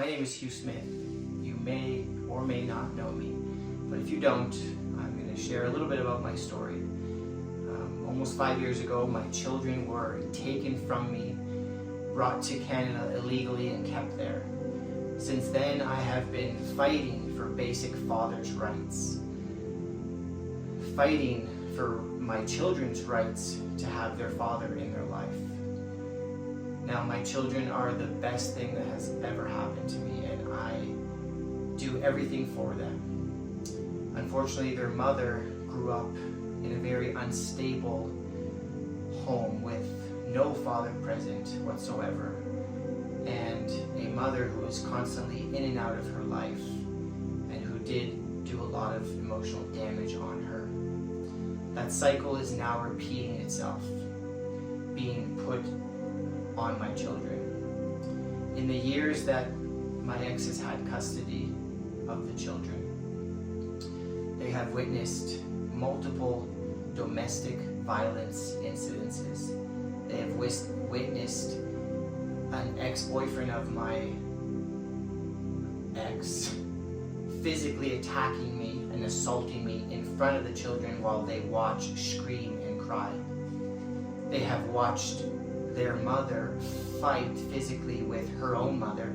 My name is Hugh Smith. You may or may not know me, but if you don't, I'm going to share a little bit about my story. Almost 5 years ago, my children were taken from me, brought to Canada illegally and kept there. Since then, I have been fighting for basic father's rights, fighting for my children's rights to have their father in their life. Now, my children are the best thing that has ever happened to me, and I do everything for them. Unfortunately, their mother grew up in a very unstable home with no father present whatsoever, and a mother who was constantly in and out of her life and who did do a lot of emotional damage on her. That cycle is now repeating itself, being put on my children. In the years that my ex has had custody of the children, they have witnessed multiple domestic violence incidences. They have witnessed an ex-boyfriend of my ex physically attacking me and assaulting me in front of the children while they watch, scream, and cry. They have watched their mother fight physically with her own mother.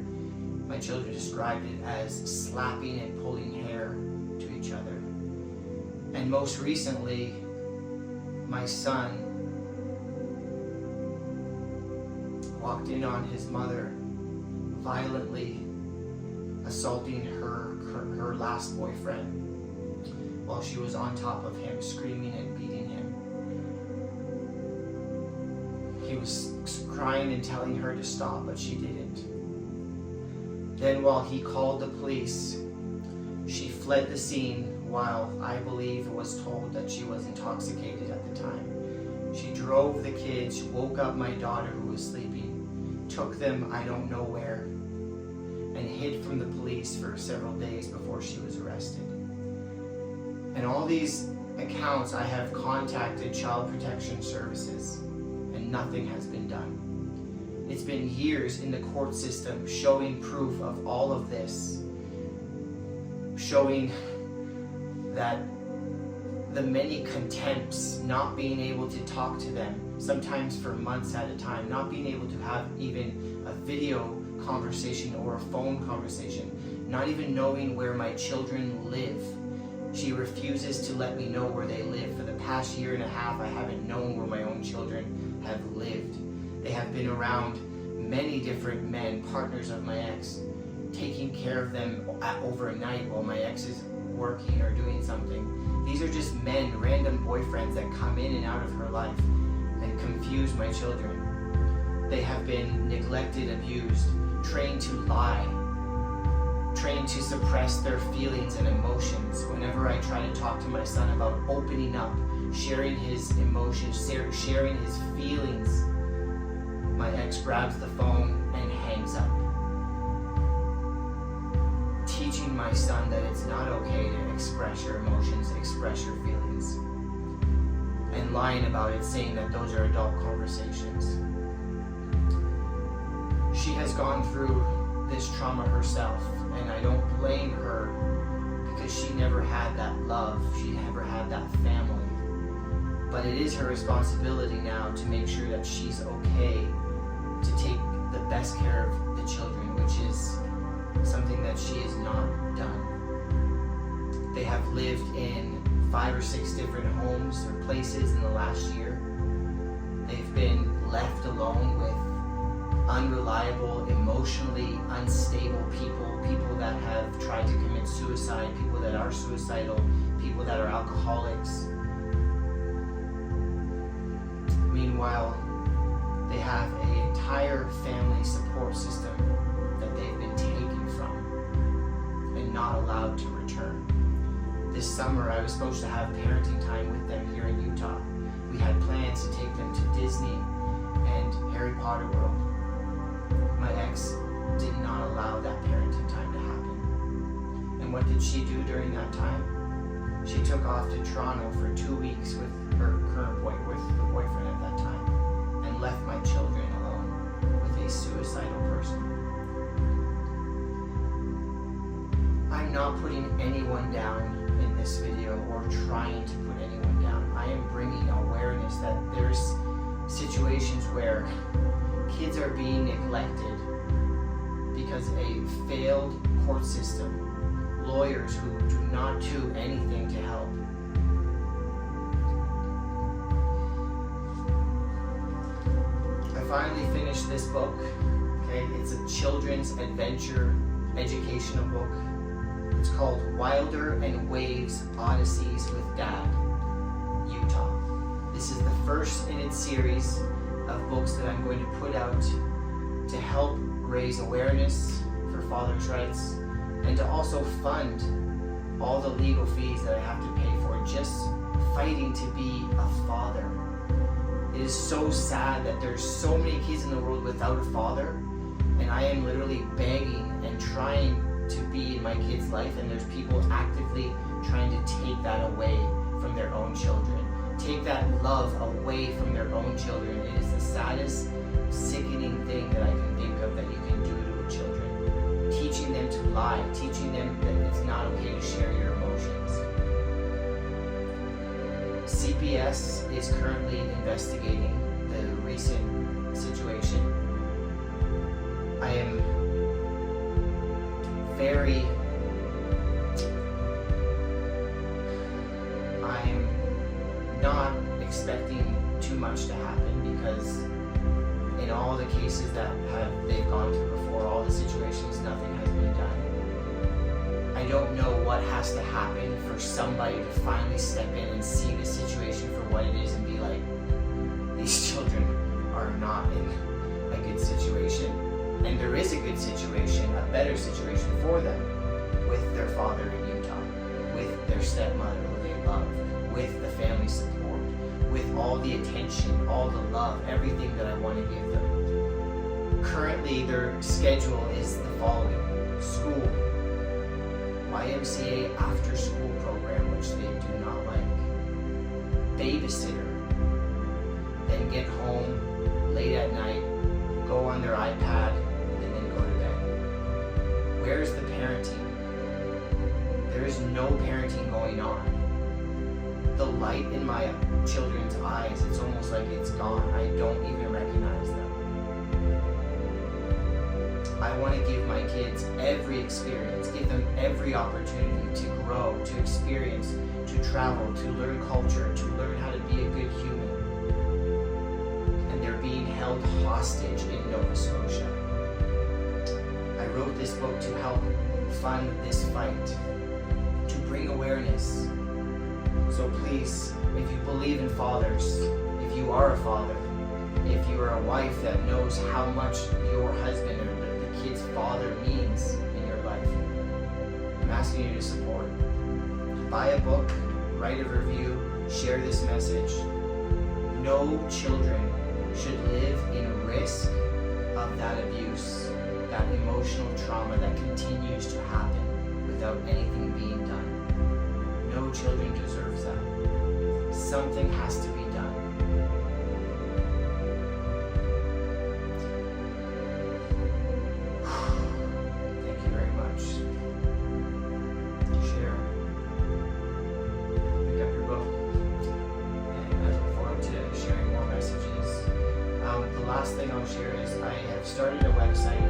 My children described it as slapping and pulling hair to each other. And most recently, my son walked in on his mother, violently assaulting her last boyfriend while she was on top of him, screaming and beating him. He was crying and telling her to stop, but she didn't. Then while he called the police, she fled the scene while I believe was told that she was intoxicated at the time. She drove the kids, woke up my daughter who was sleeping, took them I don't know where, and hid from the police for several days before she was arrested. And all these accounts, I have contacted Child Protection Services, and nothing has been done. It's been years in the court system showing proof of all of this, showing that the many contempts, not being able to talk to them, sometimes for months at a time, not being able to have even a video conversation or a phone conversation, not even knowing where my children live. She refuses to let me know where they live. For the past year and a half, I haven't known where my own children have lived. They have been around many different men, partners of my ex, taking care of them overnight while my ex is working or doing something. These are just men, random boyfriends that come in and out of her life and confuse my children. They have been neglected, abused, trained to lie, trained to suppress their feelings and emotions. Whenever I try to talk to my son about opening up, sharing his emotions, sharing his feelings, my ex grabs the phone and hangs up. Teaching my son that it's not okay to express your emotions, express your feelings, and lying about it, saying that those are adult conversations. She has gone through this trauma herself, and I don't blame her because she never had that love, she never had that family. But it is her responsibility now to make sure that she's okay, to take the best care of the children, which is something that she has not done. They have lived in 5 or 6 different homes or places in the last year. They've been left alone with unreliable, emotionally unstable people that have tried to commit suicide, people that are suicidal, people that are alcoholics. Meanwhile, they have an entire family support system that they've been taken from and not allowed to return. This summer, I was supposed to have parenting time with them here in Utah. We had plans to take them to Disney and Harry Potter World. My ex did not allow that parenting time to happen. And what did she do during that time? She took off to Toronto for 2 weeks with her current boyfriend at that time, and left my children alone with a suicidal person. not putting anyone down in this video or trying to put anyone down. I am bringing awareness that there's situations where kids are being neglected because a failed court system, lawyers who do not do anything to help. I finally finished this book. Okay, it's a children's adventure educational book. It's called Wilder and Waves Odysseys with Dad, Utah. This is the first in its series of books that I'm going to put out to help raise awareness for fathers' rights and to also fund all the legal fees that I have to pay for just fighting to be a father. It is so sad that there's so many kids in the world without a father, and I am literally begging and trying to be in my kid's life, and there's people actively trying to take that away from their own children, take that love away from their own children. It is the saddest, sickening thing that I can think of that you can do to children. Teaching them to lie, teaching them that it's not okay to share your emotions. CPS is currently investigating the recent situation. I am I'm not expecting too much to happen, because in all the cases that they've gone through before, all the situations, nothing has been done. I don't know what has to happen for somebody to finally step in and see the situation for what it is and be like, these children are not in a good situation. And there is a good situation, a better situation for them, with their father in Utah, with their stepmother who they love, with the family support, with all the attention, all the love, everything that I want to give them. Currently, their schedule is the following: school, YMCA after school program, which they do not like, babysitter, then get home late at night, go on their iPad, and then go to bed. Where's the parenting? There is no parenting going on. The light in my children's eyes, it's almost like it's gone. I don't even recognize them. I want to give my kids every experience, give them every opportunity to grow, to experience, to travel, to learn culture, to learn how to be a good human. And they're being held hostage in Nova Scotia. I wrote this book to help fund this fight, to bring awareness. So please, if you believe in fathers, if you are a father, if you are a wife that knows how much your husband or the kid's father means in your life, I'm asking you to support. Buy a book, write a review, share this message. No children should live in risk of that abuse, that emotional trauma that continues to happen without anything being done. No children deserves that. Something has to be done. Thank you very much. Share. Pick up your book. And I look forward to sharing more messages. The last thing I'll share is I have started a website